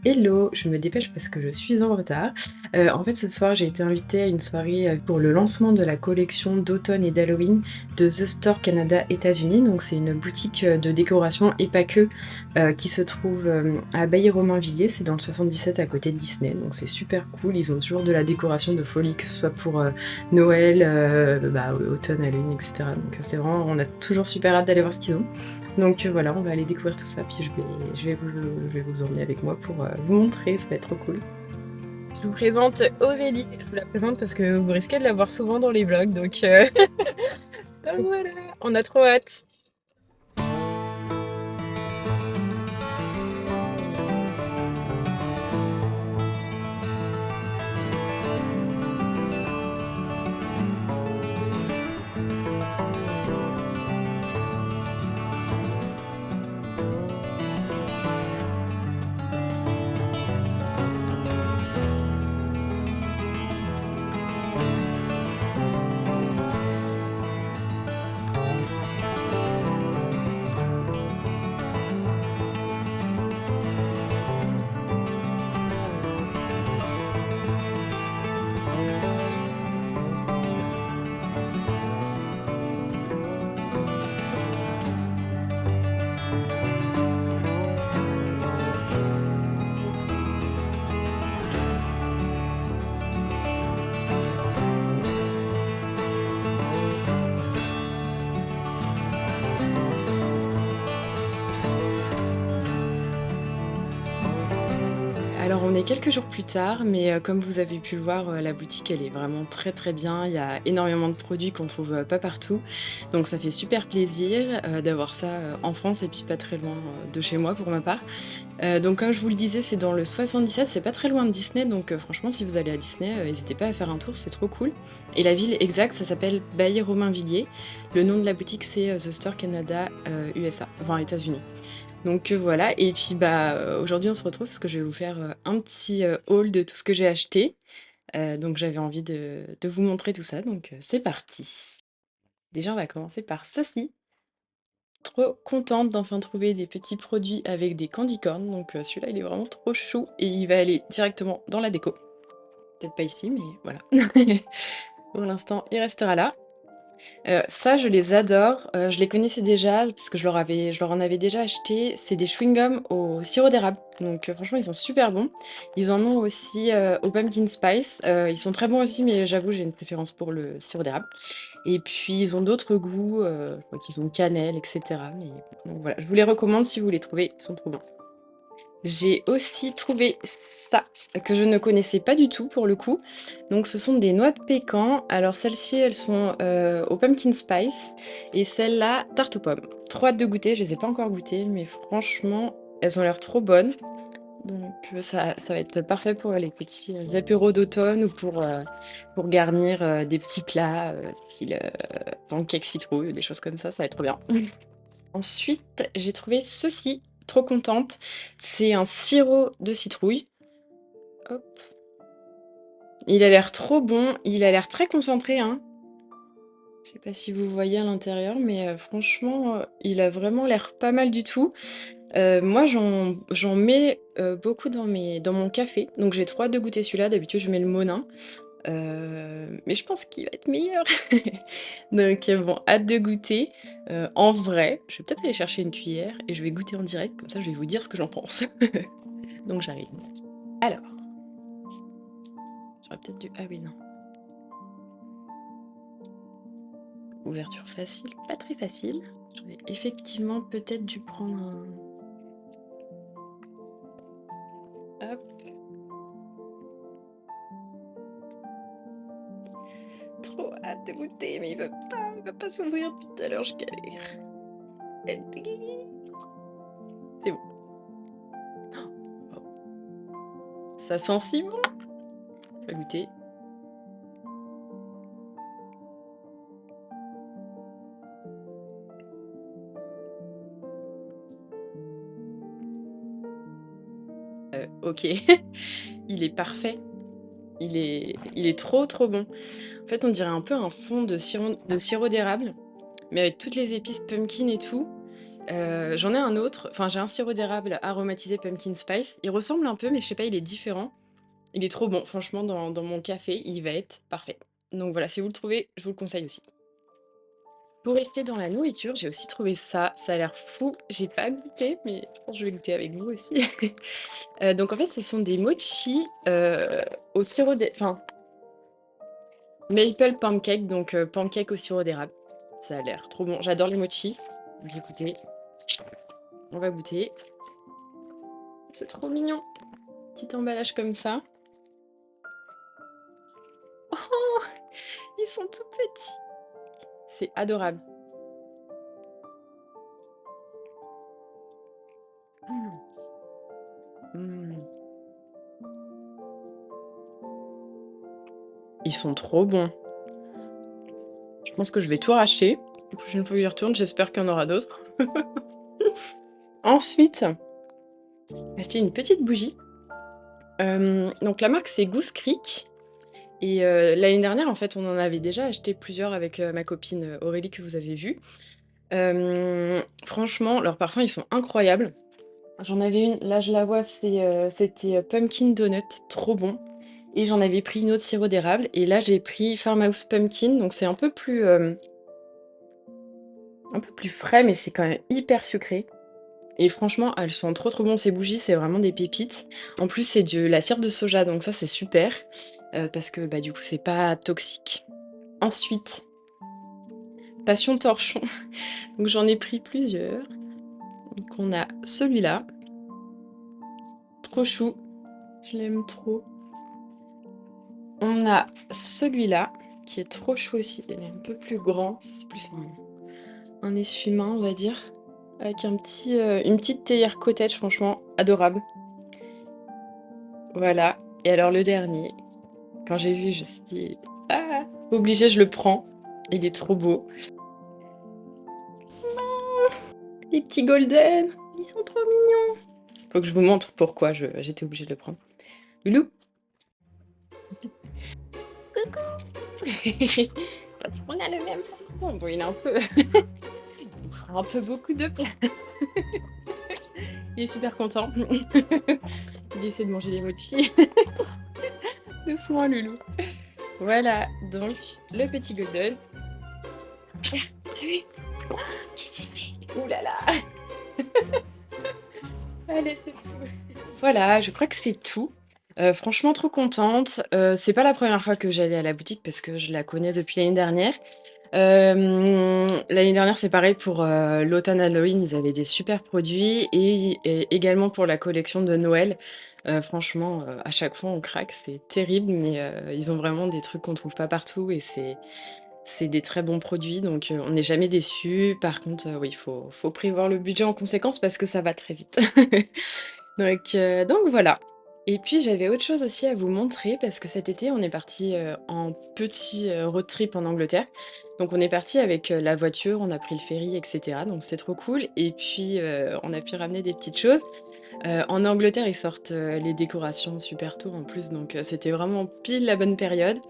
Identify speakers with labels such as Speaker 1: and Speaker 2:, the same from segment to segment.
Speaker 1: Hello, je me dépêche parce que je suis en retard. En fait, ce soir, j'ai été invitée à une soirée, pour le lancement de la collection d'automne et d'Halloween de The Store Canada États-Unis. Donc c'est une boutique, de décoration et pas que, qui se trouve, à Bailly-Romainvilliers. C'est dans le 77 à côté de Disney, donc c'est super cool. Ils ont toujours de la décoration de folie, que ce soit pour, Noël, automne, Halloween et cetera. Donc on a toujours super hâte d'aller voir ce qu'ils ont. Donc voilà, on va aller découvrir tout ça, puis je vais vous emmener avec moi pour, vous montrer, ça va être trop cool. Je vous présente Aurélie. Je vous la présente parce que vous risquez de la voir souvent dans les vlogs, donc donc voilà, on a trop hâte. Alors on est quelques jours plus tard, mais comme vous avez pu le voir, la boutique elle est vraiment très, très bien. Il y a énormément de produits qu'on trouve, pas partout. Donc ça fait super plaisir, d'avoir ça, en France et puis pas très loin, de chez moi pour ma part. Donc comme je vous le disais, c'est dans le 77, c'est pas très loin de Disney, donc franchement si vous allez à Disney, hésitez pas à faire un tour, c'est trop cool. Et la ville exacte, ça s'appelle Bailly-Romainvilliers. Le nom de la boutique c'est, The Store Canada, USA, enfin États-Unis. Donc voilà, et puis aujourd'hui on se retrouve parce que je vais vous faire, un petit, haul de tout ce que j'ai acheté. Donc j'avais envie de vous montrer tout ça, donc c'est parti. Déjà on va commencer par ceci. Trop contente d'enfin trouver des petits produits avec des candy corn, donc celui-là il est vraiment trop chou et il va aller directement dans la déco. Peut-être pas ici, mais voilà. Pour l'instant, il restera là. Ça, je les adore, je les connaissais déjà parce que je leur en avais déjà acheté. C'est des chewing-gums au sirop d'érable, donc franchement, ils sont super bons. Ils en ont aussi, au pumpkin spice, ils sont très bons aussi, mais j'avoue, j'ai une préférence pour le sirop d'érable. Et puis ils ont d'autres goûts, je crois qu'ils ont cannelle et cetera, mais donc voilà, je vous les recommande si vous les trouvez, ils sont trop bons. J'ai aussi trouvé ça, que je ne connaissais pas du tout pour le coup. Donc ce sont des noix de pécan. Alors celles-ci, elles sont, au pumpkin spice et celles-là, tarte aux pommes. Trop hâte de goûter, je les ai pas encore goûtées, mais franchement, elles ont l'air trop bonnes. Donc ça va être parfait pour les petits, apéros d'automne ou pour garnir, des petits plats, style, pancakes citrouille ou des choses comme ça va être trop bien. Ensuite, j'ai trouvé ceci, trop contente. C'est un sirop de citrouille. Hop. Il a l'air trop bon, il a l'air très concentré, hein. Je sais pas si vous voyez à l'intérieur, mais franchement, il a vraiment l'air pas mal du tout. Moi, j'en mets, beaucoup dans mon café, donc j'ai trop hâte de goûter celui-là. D'habitude, je mets le Monin, mais je pense qu'il va être meilleur. Donc bon, hâte de goûter. En vrai, je vais peut-être aller chercher une cuillère et je vais goûter en direct, comme ça je vais vous dire ce que j'en pense. Donc j'arrive. Alors, j'aurais peut-être dû ah oui, non. Ouverture facile, pas très facile. J'aurais effectivement peut-être dû prendre un hop, trop hâte de goûter, mais il va pas s'ouvrir tout à l'heure, je galère. C'est bon. Oh, ça sent si bon! On va goûter. OK. Il est parfait. Il est trop, trop bon. En fait, on dirait un peu un fond de sirop d'érable, mais avec toutes les épices pumpkin et tout. J'en ai un autre, enfin j'ai un sirop d'érable aromatisé pumpkin spice. Il ressemble un peu, mais je sais pas, il est différent. Il est trop bon, franchement dans mon café, il va être parfait. Donc voilà, si vous le trouvez, je vous le conseille aussi. Pour rester dans la nourriture, j'ai aussi trouvé ça, ça a l'air fou. J'ai pas goûté, mais je pense que je vais goûter avec vous aussi. Donc en fait, ce sont des mochis, au sirop enfin, maple pancake, donc pancake au sirop d'érable. Ça a l'air trop bon. J'adore les mochis. Donc écoutez, on va goûter. C'est trop mignon. Petit emballage comme ça. Oh! Ils sont tout petits. C'est adorable. Mmh. Mmh. Ils sont trop bons. Je pense que je vais tout racheter. La prochaine fois que j'y retourne, j'espère qu'il y en aura d'autres. Ensuite, j'ai acheté une petite bougie. Donc la marque, c'est Goose Creek et l'année dernière, en fait, on en avait déjà acheté plusieurs avec, ma copine, Aurélie que vous avez vue. Franchement, leurs parfums, ils sont incroyables. J'en avais une, là je la vois, c'était, Pumpkin Donut, trop bon et j'en avais pris une autre sirop d'érable et là j'ai pris Farmhouse Pumpkin, donc c'est un peu plus frais mais c'est quand même hyper sucré et franchement, elles sont trop, trop bon ces bougies, c'est vraiment des pépites. En plus, c'est de la cire de soja, donc ça c'est super, parce que, bah, du coup, c'est pas toxique. Ensuite, passion torchon, donc j'en ai pris plusieurs. Donc on a celui-là, trop chou, je l'aime trop. On a celui-là, qui est trop chou aussi, il est un peu plus grand, c'est plus un essuie-main, on va dire, avec une petite théière cottage, franchement adorable. Voilà, et alors le dernier, quand j'ai vu, je me suis dit: «Ah, obligé, je le prends». Il est trop beau. Les petits golden, ils sont trop mignons. Faut que je vous montre pourquoi j'étais obligée de le prendre. Loulou, parce qu'on a le même poisson. Bon, il est un peu il prend un peu beaucoup de place. Il est super content. Il essaie de manger les mochis. Doucement, Loulou. Voilà, donc le petit golden. Ah, t'as vu? Qu'est-ce que c'est? Ouh là là! Allez, c'est tout. Voilà, je crois que c'est tout. Franchement trop contente. C'est pas la première fois que j'allais à la boutique parce que je la connais depuis l'année dernière. L'année dernière, c'est pareil pour, l'automne Halloween, ils avaient des super produits et également pour la collection de Noël. Franchement, à chaque fois on craque, c'est terrible, mais ils ont vraiment des trucs qu'on trouve pas partout et c'est des très bons produits donc on n'est jamais déçus. Par contre, oui, faut prévoir le budget en conséquence parce que ça va très vite. Donc voilà. Et puis j'avais autre chose aussi à vous montrer parce que cet été on est parti en petit, road trip en Angleterre. Donc on est parti avec, la voiture, on a pris le ferry et cetera, donc c'est trop cool et puis, on a pu ramener des petites choses. En Angleterre, ils sortent, les décorations super tôt en plus, donc c'était vraiment pile la bonne période.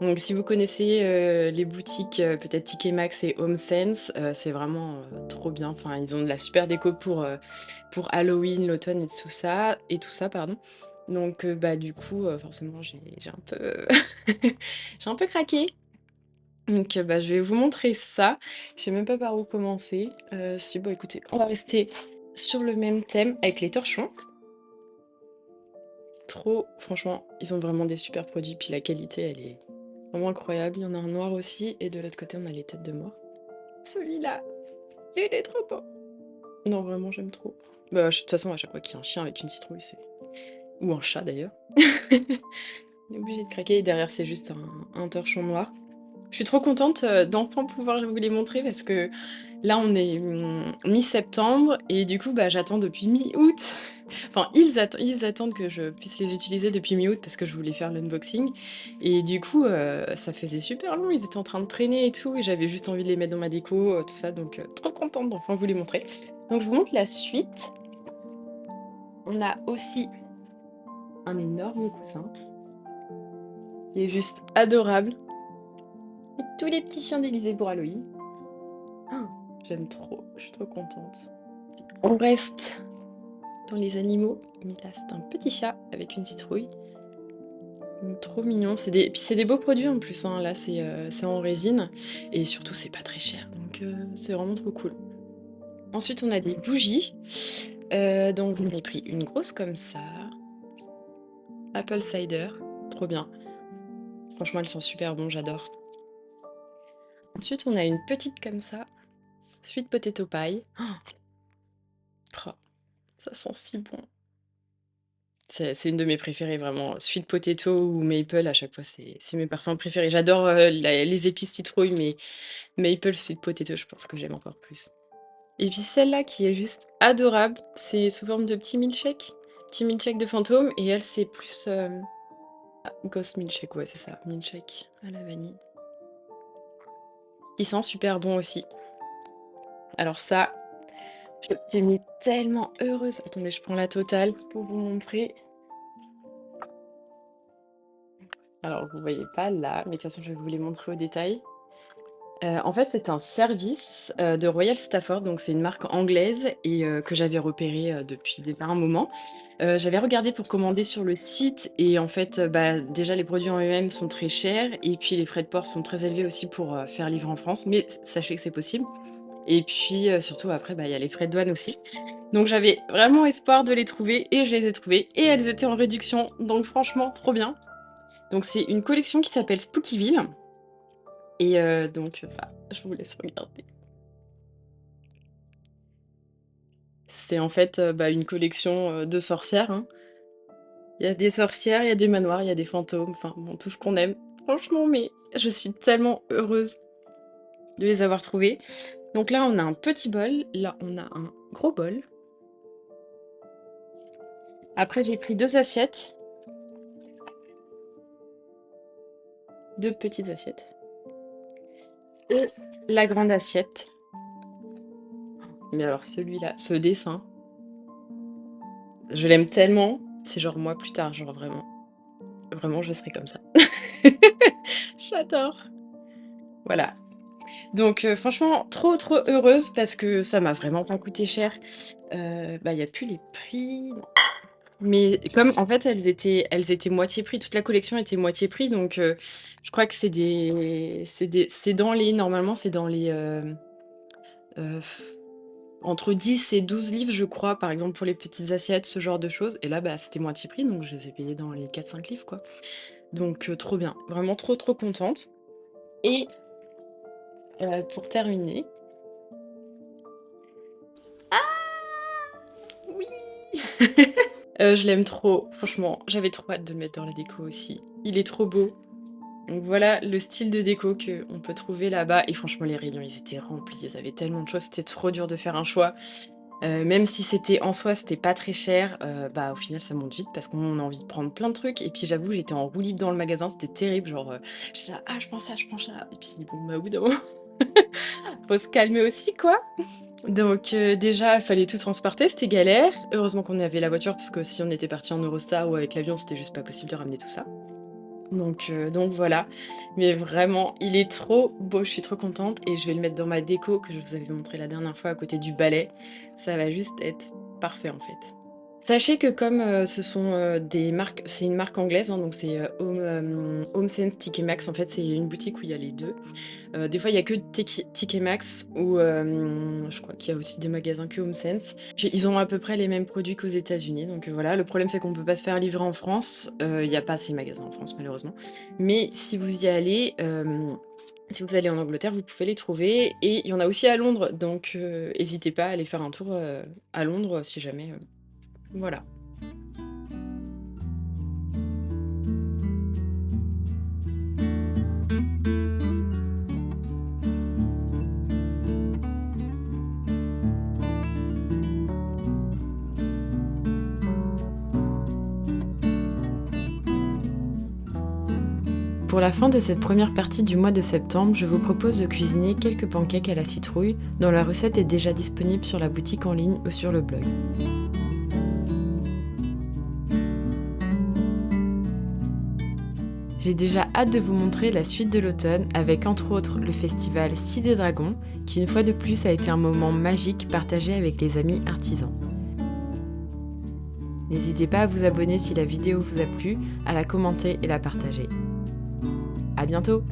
Speaker 1: Donc si vous connaissez, les boutiques, peut-être TK Maxx et HomeSense, c'est vraiment, trop bien. Enfin, ils ont de la super déco pour Halloween, l'automne et tout ça, pardon. Donc bah, du coup, forcément, j'ai un peu j'ai un peu craqué. Donc bah, je vais vous montrer ça. Je sais même pas par où commencer. Si, bon écoutez, on va rester sur le même thème avec les torchons. Trop franchement, ils ont vraiment des super produits, puis la qualité, elle est vraiment incroyable. Il y en a un noir aussi et de l'autre côté, on a les têtes de mort. Celui-là, il est trop beau! Non, vraiment, j'aime trop. Bah, de toute façon, à chaque fois qu'il y a un chien avec une citrouille, c'est ou un chat d'ailleurs. On est obligé de craquer et derrière, c'est juste un torchon noir. Je suis trop contente, d'enfin pouvoir vous les montrer parce que là, on est, mi-septembre et du coup, bah, j'attends depuis mi-août. Enfin, ils attendent que je puisse les utiliser depuis mi-août parce que je voulais faire l'unboxing et du coup, ça faisait super long, ils étaient en train de traîner et tout et j'avais juste envie de les mettre dans ma déco, tout ça donc trop contente d'enfin vous les montrer. Donc je vous montre la suite. On a aussi un énorme coussin qui est juste adorable. Avec tous les petits chiens déguisés pour Halloween. Ah, j'aime trop, je suis trop contente. On reste dans les animaux, mais là c'est un petit chat avec une citrouille. Trop mignon, c'est des beaux produits en plus, hein. Là c'est en résine et surtout c'est pas très cher donc c'est vraiment trop cool. Ensuite on a des bougies, donc j'en ai pris une grosse comme ça, apple cider, trop bien. Franchement elles sont super bon, j'adore. Ensuite on a une petite comme ça, sweet potato pie. Oh, ça sent si bon. C'est une de mes préférées vraiment, sweet potato ou maple à chaque fois c'est mes parfums préférés. J'adore, les épices citrouille mais maple sweet potato je pense que j'aime encore plus. Et puis celle-là qui est juste adorable, c'est sous forme de petit milkshake de fantôme et elle c'est plus, ghost milkshake, ouais c'est ça, milkshake à la vanille. Il sent super bon aussi. Alors ça, j'étais mais tellement heureuse. Attendez, je prends la totale pour vous montrer. Alors vous voyez pas là, mais de toute façon je vais vous les montrer au détail. En fait, c'est un service, de Royal Stafford, donc c'est une marque anglaise et que j'avais repéré, depuis déjà un moment. J'avais regardé pour commander sur le site et en fait, bah, déjà les produits en eux-mêmes sont très chers et puis les frais de port sont très élevés aussi pour, faire livrer en France, mais sachez que c'est possible et puis, surtout après, bah, il y a les frais de douane aussi. Donc j'avais vraiment espoir de les trouver et je les ai trouvées et elles étaient en réduction, donc franchement trop bien. Donc c'est une collection qui s'appelle Spookyville et donc, bah, je vous laisse regarder. C'est en fait, bah, une collection, de sorcières, hein. Il y a des sorcières, il y a des manoirs, il y a des fantômes, enfin bon, tout ce qu'on aime. Franchement, mais je suis tellement heureuse de les avoir trouvées. Donc là, on a un petit bol, là, on a un gros bol. Après, j'ai pris 2 assiettes. 2 petites assiettes. Et la grande assiette. Mais alors celui-là, ce dessin, je l'aime tellement, c'est genre moi plus tard, genre vraiment. Vraiment, je serai comme ça. J'adore. Voilà. Donc franchement, trop, trop heureuse parce que ça m'a vraiment pas coûté cher. Bah, il y a plus les prix, non. Mais comme en fait, elles étaient moitié prix, toute la collection était moitié prix donc je crois que c'est dans les normalement, c'est dans les, heu, entre 10 et 12 livres, je crois, par exemple pour les petites assiettes, ce genre de choses et là, bah, c'était moitié prix donc je les ai payées dans les 4-5 livres, quoi. Donc trop bien, vraiment trop, trop contente et pour terminer, oui! Je l'aime trop, franchement, j'avais trop hâte de le mettre dans la déco aussi. Il est trop beau. Donc voilà le style de déco qu'on peut trouver là-bas et franchement les rayons ils étaient remplis, ils avaient tellement de choses, c'était trop dur de faire un choix. Même si c'était en soi c'était pas très cher, bah, au final ça monte vite parce qu'on a envie de prendre plein de trucs et puis j'avoue j'étais en roue libre dans le magasin, c'était terrible genre, j'étais là: «Ah je prends ça, je prends ça» et puis bon, bah, au bout d'un moment, faut se calmer aussi quoi. Donc déjà, il fallait tout transporter, c'était galère. Heureusement qu'on avait la voiture parce que si on était parti en Eurostar ou avec l'avion, c'était juste pas possible de ramener tout ça. Donc voilà. Mais vraiment, il est trop beau, je suis trop contente et je vais le mettre dans ma déco que je vous avais montré la dernière fois à côté du balai. Ça va juste être parfait en fait. Sachez que comme, ce sont, des marques c'est une marque anglaise, hein, donc c'est, HomeSense, TK Maxx. En fait, c'est une boutique où il y a les 2. Des fois, il y a que TK Maxx ou je crois qu'il y a aussi des magasins que HomeSense. Puis ils ont à peu près les mêmes produits qu'aux États-Unis, donc voilà. Le problème, c'est qu'on peut pas se faire livrer en France. Il y a pas ces magasins en France, malheureusement. Mais si vous y allez, si vous allez en Angleterre, vous pouvez les trouver et il y en a aussi à Londres, donc hésitez pas à aller faire un tour, à Londres si jamais, voilà. Pour la fin de cette première partie du mois de septembre, je vous propose de cuisiner quelques pancakes à la citrouille, dont la recette est déjà disponible sur la boutique en ligne ou sur le blog. J'ai déjà hâte de vous montrer la suite de l'automne avec entre autres le festival Scie des Dragons qui une fois de plus a été un moment magique partagé avec les amis artisans. N'hésitez pas à vous abonner si la vidéo vous a plu, à la commenter et la partager. À bientôt!